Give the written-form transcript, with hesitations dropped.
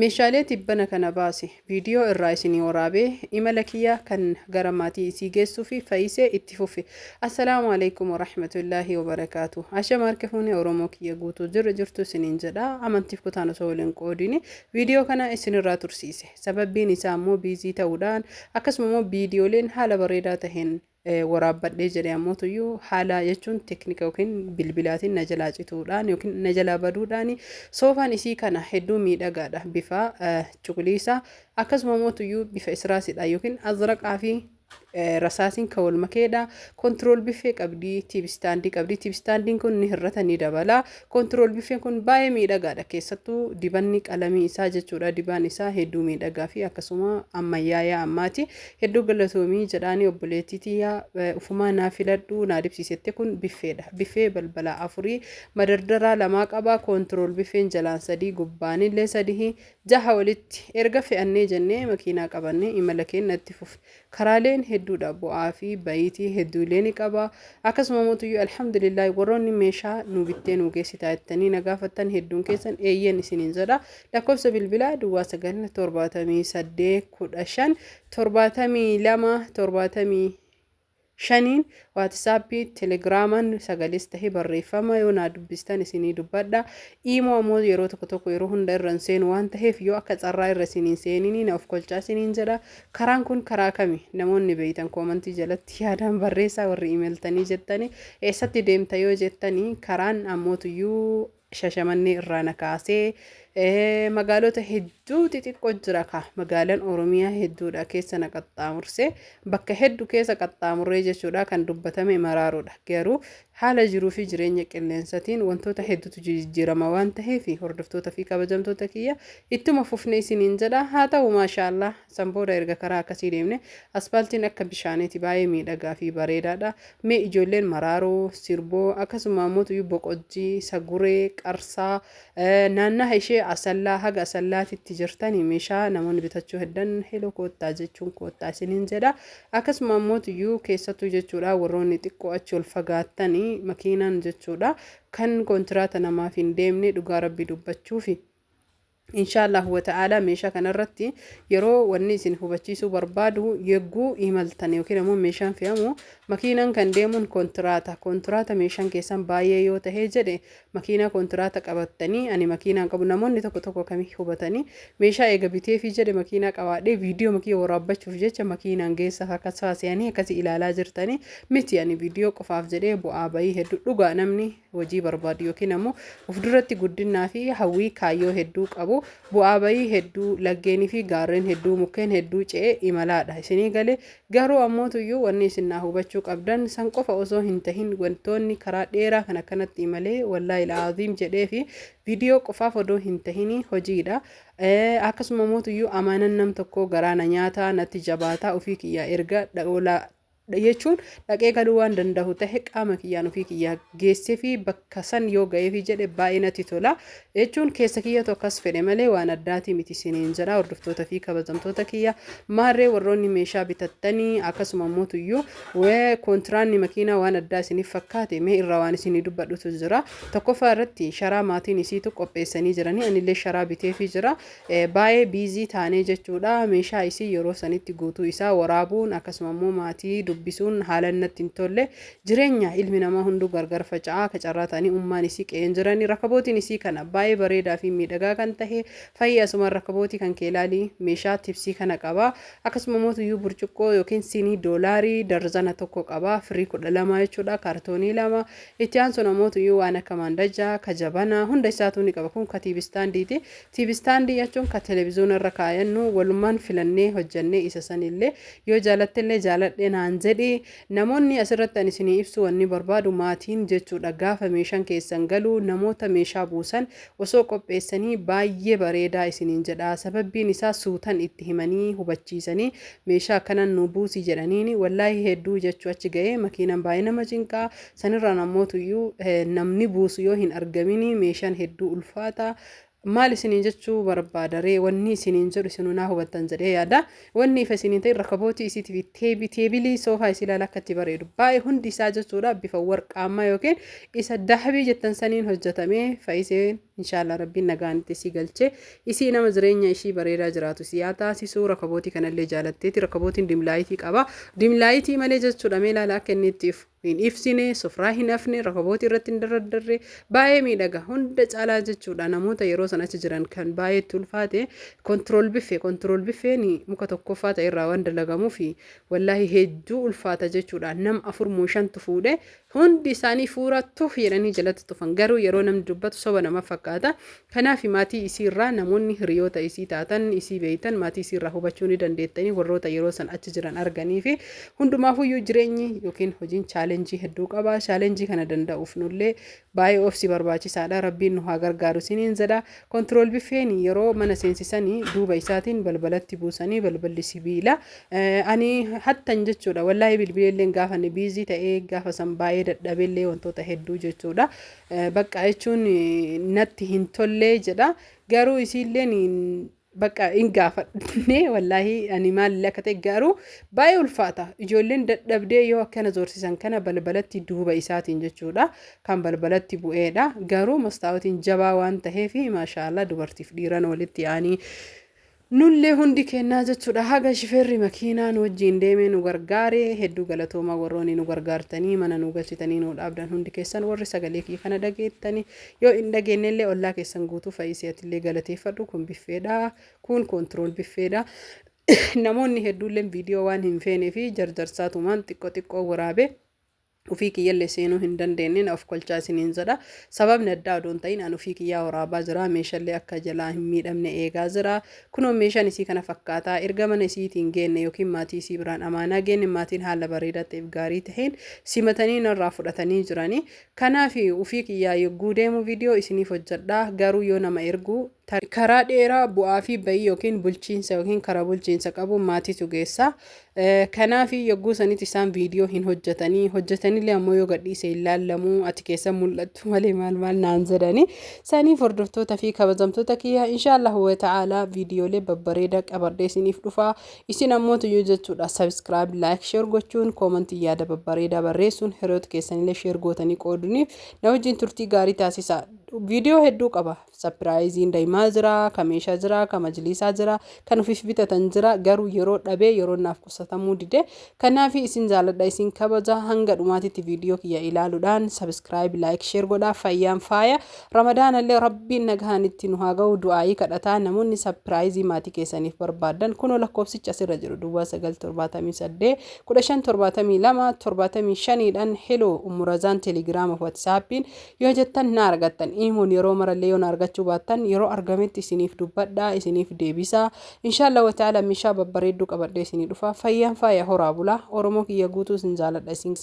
meeshaalee tibbana kana baase viidiyoo irraa isinii waraabee imala kiyya kan gara maatii isii geessuu fi fayyisee itti fufe. Assalaamu alaykum warahmatullaahi wabarakaatu. Asha marke fuune oromoo kiyya guutuu jirtu isiniin jedha. Amantiif kutaan osoo waliin qoodini viidiyoo kana isinirraa tursiise. Sababbiin isaa immoo biizii ta'uudhaan akkasuma immoo viidiyooleen haala bareedaa taheen waraabadhee jedhee ammoo tuyyuu haala jechuun teeknika yookiin bilbilaatiin na jalaa cituudhaan yookiin na jalaa baduudhaan soofaan isii kana hedduu miidhagaadha bifa cuquliisa akkasuma ammoo tuyyuu bifa israasidha yookiin azraqaa fi rasaasiin ka wal makeedha. Kontirool biffee qabdii, tiibistaandii qabdii. Tiibistaandiin kun ni hirrata ni dabala. Kontirool biffeen kun baay'ee miidhagaadha. Keessattuu dibanni qalamii isaa jechuudha. Dibaan isaa hedduu miidhagaa fi akkasuma ammayyaa'aa ammaati. Hedduu galatoomii jedhaanii obboleettii tiyyaa ufumaa naa filadhu naa dibsiisette kun biffeedha. Biffee balbala afurii madardaraa lamaa qaba. Kontirool biffeen jalaan sadii gubbaanillee sadii jaha walitti erga fe'annee jennee makiinaa qabannee imala keenyatti fufe. Karaaleen hedduudha bu'aa fi bayitii hedduulee ni qaba. Akkasuma mootuyyuu alhamdulillah warroonni meeshaa nu bittee nu geessitaa jettanii na gaafattan hedduun keessan eeyyen isiniin jedha. Lakkoofsa bilbilaa duwwaa 978 15 shaniin waatisaappii telegiraamaan sagalis tahee barreeffama yoo naa dubbistan isinii dubbadha. Iimoo ammoo yeroo tokko yeroo hunda irraan seenu waan taheef yoo akka carraa irra isiniin seenini na of kolchaa isiniin jedha. Karaan kun karaa kami namoonni beeytan koomantii jalatti yaadaan barreessaa warri imeeltanii jettanii eessatti deemta yoo jettanii karaan ammootuyyuu Shashamannee irraa na kaasee magaalota hedduu xixiqqoo jira ka magaalaan Oromiyaa hedduudha keessa na qaxxaamurse bakka hedduu keessa qaxxaamurree jechuudha kan dubbatame maraaroodha. Garuu haala jiruu fi jireenya qilleensatiin wantoota hedduutu jijjiirama waan taheef hordoftoota fi kabajamtoota kiyya ittuma fufne isiniin jedha. Haa ta'u maashaallah sanbooda erga karaa akkasii deemne aspaaltiin akka bishaaniiti baay'ee miidhagaa fi bareedaadha. Mee ijoolleen maraaroo sirboo akkasuma ammoo boqojjii saguree qarsaa naannaa ishee asallaa haga asallaatitti jirtanii meeshaa namoonni bitachuu heddan heloo koottaa jechuun koottaa isiniin jedha. Akkasuma ammoo keessattuu jechuudha warroonni xiqqoo achi ol fagaattanii makiinaan jechuudha kan kontiraata namaaf hin deemne dhugaa rabbii dubbachuufi. Inshallah wa ta'ala meeshaa kanarratti yeroo wanni isin hubachiisuu barbaadu yegguu imaltan yookiin ammoo meeshaan fe'amu makiinaan kan deemuun kontiraata meeshaan keessan baay'ee yoo tahee jedhe makiinaa kontiraata qabattanii ani makiinaan qabu namoonni tokko kamii hubatanii meeshaa eega bitee fi jedhe makiinaa qabaadhee viidiyoo makiinaa waraabbachuuf jecha makiinaan geessa akka saasiyanii akkasii ilaalaa jirtanii miti ani viidiyoo qofaaf jedhee bu'aa bayii hedduu dhugaa namni hojii barbaadu yookiin ammoo of duratti guddinaa fi hawwii kaayyoo hedduu qabu bu'aa bayii hedduu laggeenii fi gaarreen hedduu mukkeen hedduu ce'ee imalaadha isinii galee. Garuu ammootuyyuu wanni isin naa hubachuu qabdan san qofa osoo hin tahin wantoonni karaa dheeraa kan akkanatti imalee wallaahi laaziim jedhee fi viidiyoo qofaaf odoo hin tahini hojiidha. Akkasuma ammootuyyuu amaanan nam tokko garaana nyaataa natti jabaataa ofii kiyyaa erga dha'oolaa jechuun dhaqee galuu waan danda'u ta'e qaama kiyyaan ofii kiyyaa geessee fi bakka san yoo ga'ee fi jedhe baay'ee natti tola jechuun keessa kiyyatu akkas fedhe malee waan addaatii miti isiniin jedha. Hordoftoota fi kabajamtoota kiyya maarree warroonni meeshaa bitattanii akkasuma ammootuyyuu kontiraanni makiinaa waan addaa isiniif fakkaate mee irraa waan isinii dubbadhutu jira. Tokkoffaa irratti sharaa maatiin isiitu qopheessanii jiranii anillee sharaa bitee fi jira baay'ee biizii taanee jechuudha. Meeshaa isii yeroo sanitti guutuu isaa waraabuun akkasuma ammoo maatii dubbisuun haala natti hin tolle jireenya ilmi namaa hunduu gargar faca'aa kacarraa ta'anii ummaan isii qe'een jiranii rakabootiin isii kana baay'ee bareedaa fi miidhagaa kan tahe fayyasuma rakabootii kan keelaalii meeshaa tibsii kana qaba. Akkasuma mootuyyuu burcuqqoo yookiin siinii doolaarii darzana tokko qaba firii 12 jechuudha kaartoonii 2 itti aansuun mootuyyuu waan akka maandajaa kajabana hunda isaatu ni qaba. Kun ka tiibistaandiiti. Tiibistaandii jechuun ka televiziyoona irra kaayannu walumaan filannee hojjannee isa sanillee yoo jaalattellee jaaladhee naan jedhi namoonni asirratti ani isinii ibsu wanni barbaadu maatiin jechuudha gaafa meeshaan keessan galuu namoota meeshaa buusan osoo qopheessanii baay'ee bareedaa isiniin jedha. Sababbiin isaa suutan itti himanii hubachiisanii meeshaa kanan nu buusii jedhaniini wallaahi hedduu jechuu achi ga'ee makiinaan baay'ee nama cinqaa sanirraan ammootuyyuu namni buusu yoo hin argamini meeshaan hedduu ulfaata. maal isiniin jechuu barbaadaree wanni isiniin jedhu isinuu naa hubattan jedhee yaada. Wanni ifa isiniin ta'e rakabootii isiitiif teebilii soofaa isii ilaala akka itti bareedu baay'ee hundi isaa jechuudha bifa warqaammaa yookiin isa dahabii jettan saniin hojjetamee faayiseen inshallah rabbiin nagaan itti si galchee isii nama jireenya ishii bareedaa jiraatu siyaa taasisuu rakabootii kanallee jaalatteeti rakabootiin dimlaayitii qaba dimlaayitii malee jechuudha mee ilaala akka inni ittiif hin ifsine sofraa hin afne rakabootii irratti hin dardarre baay'ee miidhaga hunda caalaa jechuudha namoota yeroo san achi jiran kan baay'eetti ulfaate kontirool biffeen muka tokkoffaa ta'e irraa waan dalagamuuf wallaahi hedduu ulfaata jechuudha nam 4-5 fuudhe hundi isaanii fuurattuuf jedhanii jalatti tufan garuu yeroo namni dubbatu soba nama fakkaata kanaaf maatii isii irraa namoonni hiriyoota isii taatan isii beeytan maatii isii irraa hubachuu ni dandeettanii warroota yeroo san achi jiran arganii fi hundumaafuyyuu jireenyi yookiin hojiin chaalenjii hedduu qaba chaalenjii kana danda'uuf nullee baay'ee ofsi barbaachisaadha rabbiin nu haa gargaaru siniin jedha kontirool biffeen yeroo mana seensisanii duuba isaatiin balbalatti buusanii balballi sibiila ani hattan jechuudha wallaahi bilbileelleen gaafa ni biizii ta'ee gaafa san baay'ee dadhabeellee wantoota hedduu jechuudha bakka jechuun natti hin tollee jedha garuu isiilleen bakka in gaafadhee wallaahi ani maal akka ta'e garuu baay'ee ulfaata ijoolleen dadhabdee yoo akkana zoorsisan kana balbalatti duuba isaatiin jechuudha kan balbalatti bu'eedha garuu mastaawotiin jabaa waan ta'eef maashaallah dubartiif dhiiran walitti yaanii nullee hundi kennaa jechuudha haga shifeerri makiinaan wajjin deemee nu gargaare hedduu galatooma warroonni nu gargaartanii mana nu galchitanii nu dhaabdan hundi keessan warri sagalee kii kana dhageettanii yoo hin dhageenyellee ollaa keessan guutuu fayyisiyatillee galateeffadhu kun biffeedha kun kontirool biffeedha namoonni hedduulleen viidiyoo waan hin feenee fi jarjarsaatumaan xiqqoo waraabe ufii kiyyallee seenuu hin dandeenye of kolchaa isiniin jedha sababni addaa odoon ta'in an ufii kiyyaa waraabaa jira meeshaalee akka jalaa hin miidhamne eegaa jira kunoo meeshaan isii kana fakkaataa erga mana isiitiin geenne yookiin maatii isii biraan amaanaa geenne maatiin haala bareedaa ta'eef gaarii taheen simatanii narraa fudhatanii jiranii kanaaf ufii kiyyaa yogguu deemu viidiyoo isiniif hojjedha garuu yoo nama ergu karaa dheeraa bu'aa fi bayii yookiin bulchiinsa yookiin karaa bulchiinsa qabu maatiitu geessa kanaaf yogguu sanitti isaan viidiyoo hin hojjetanillee ammoo yoo gadhiise ilaallamu ati keessa mul'attu malee maal naan jedhani saniif hordoftoota fi kabajamtoota kiyya inshaallah wa ta'ala viidiyoolee babbareedaa qabadhee isiniif dhufa isin ammoo tuyyuu jechuudha subscribe like share gochuun koomentii yaada babbareedaa barreessuun hiriyoota keessanillee share gootanii qooduniif na wajjin turtii gaarii taasisa viidiyoo hedduu qaba sapiraayiziin daa'imaa jira kan meeshaa jira kan majlisaa jira kan ofiif bitatan jira garuu yeroo dhabee yeroo naaf qusatamuu dide kanaaf isin jaaladha isin kabaja hanga dhumaatitti viidiyoo kiyya ilaaluudhaan subscribe like share godhaa fayyaan faaya ramadaanallee rabbiin nagahaan itti nu haa ga'u du'aayii kadhataa namoonni sapiraayizii maatii keessaniif barbaadan kunoo lakkoofsicha asirra jiru duwwaa 978 1572 75dhaan heloo umurazaan teelegiraama waatsaappiin yoo jettan na argattan imuun yeroo marallee yoo argachuu baattan yeroo argametti isiniif dubbadhaa isiniif deebisaa inshallah wa ta'ala meeshaa babbareedduu qabadhee isinii dhufa fayyaan faaya horaa bulaa oromoo kiyya guutuu isin jaaladha isin